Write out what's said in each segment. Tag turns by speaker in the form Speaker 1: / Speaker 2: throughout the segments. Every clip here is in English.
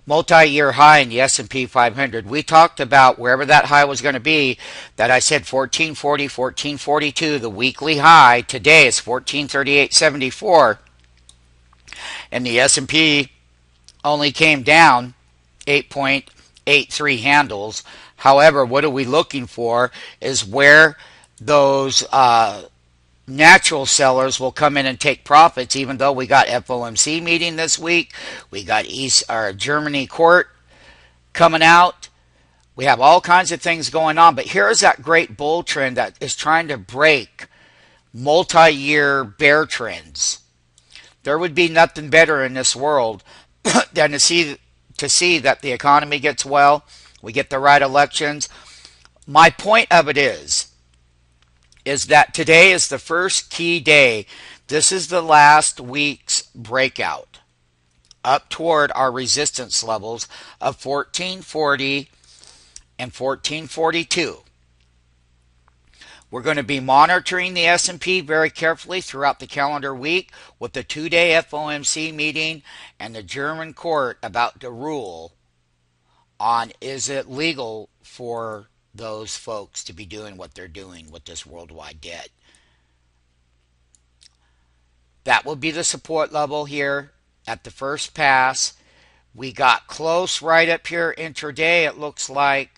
Speaker 1: multi-year high in the S&P 500. We talked about wherever that high was going to be, that I said 1440, 1442, the weekly high. Today is 1438.74, and the S&P only came down 8.83 handles. However, what are we looking for is where those natural sellers will come in and take profits, even though we got FOMC meeting this week. We got Germany court coming out. We have all kinds of things going on. But here's that great bull trend that is trying to break multi-year bear trends. There would be nothing better in this world than to see that the economy gets well, we get the right elections. My point of it is that today is the first key day. This is the last week's breakout up toward our resistance levels of 1440 and 1442. We're going to be monitoring the S&P very carefully throughout the calendar week with the 2-day FOMC meeting and the German court about to rule on is it legal for those folks to be doing what they're doing with this worldwide debt. That will be the support level here at the first pass. We got close right up here intraday. It looks like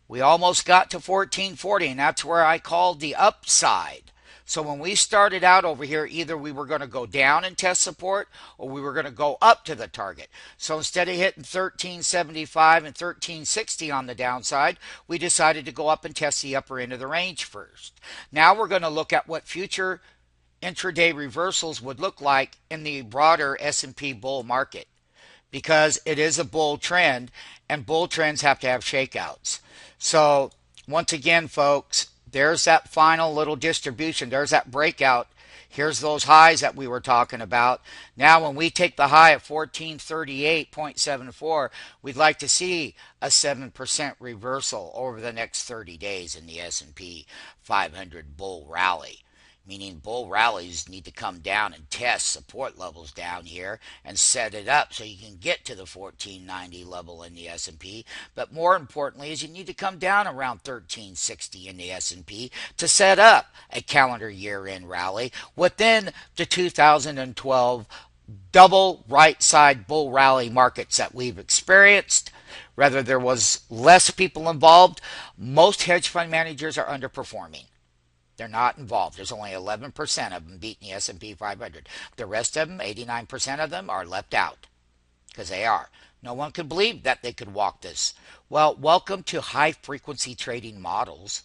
Speaker 1: we almost got to 1440, and that's where I called the upside. So when we started out over here, either we were going to go down and test support, or we were going to go up to the target. So instead of hitting 1375 and 1360 on the downside, we decided to go up and test the upper end of the range first. Now we're going to look at what future intraday reversals would look like in the broader S&P bull market, because it is a bull trend, and bull trends have to have shakeouts. So once again, folks, there's that final little distribution. There's that breakout. Here's those highs that we were talking about. Now, when we take the high at 1438.74, we'd like to see a 7% reversal over the next 30 days in the S&P 500 bull rally. Meaning bull rallies need to come down and test support levels down here and set it up so you can get to the 1490 level in the S&P. But more importantly is you need to come down around 1360 in the S&P to set up a calendar year-end rally within the 2012 double right side bull rally markets that we've experienced. Whether there was less people involved, most hedge fund managers are underperforming. They're not involved. There's only 11% of them beating the S&P 500. The rest of them, 89% of them, are left out because they are. No one could believe that they could walk this. Well, welcome to high-frequency trading models.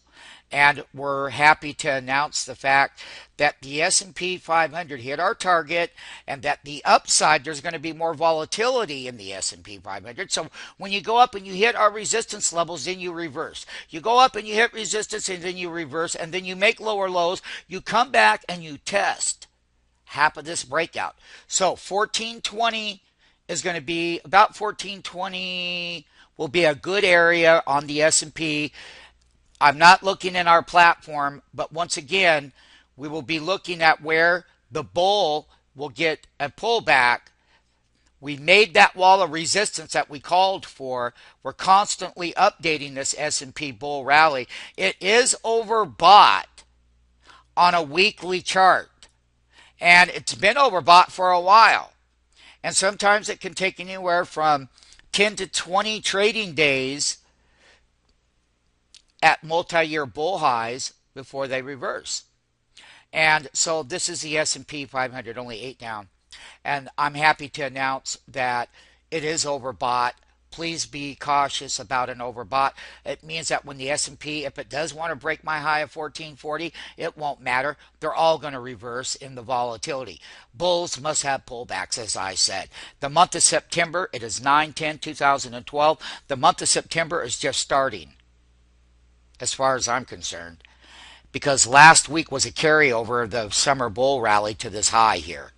Speaker 1: And we're happy to announce the fact that the S&P 500 hit our target, and that the upside, there's going to be more volatility in the S&P 500. So when you go up and you hit our resistance levels, then you reverse. You go up and you hit resistance, and then you reverse, and then you make lower lows. You come back and you test half of this breakout. So 1420 is going to be about 1420 will be a good area on the S&P. I'm not looking in our platform, but once again, we will be looking at where the bull will get a pullback. We made that wall of resistance that we called for. We're constantly updating this S&P bull rally. It is overbought on a weekly chart, and it's been overbought for a while. And sometimes it can take anywhere from 10 to 20 trading days at multi-year bull highs before they reverse. And so this is the S&P 500, only 8 down. And I'm happy to announce that it is overbought. Please be cautious about an overbought. It means that when the S&P, if it does want to break my high of 1440, it won't matter. They're all going to reverse in the volatility. Bulls must have pullbacks, as I said. The month of September, it is 9/10/2012. The month of September is just starting, as far as I'm concerned, because last week was a carryover of the summer bull rally to this high here.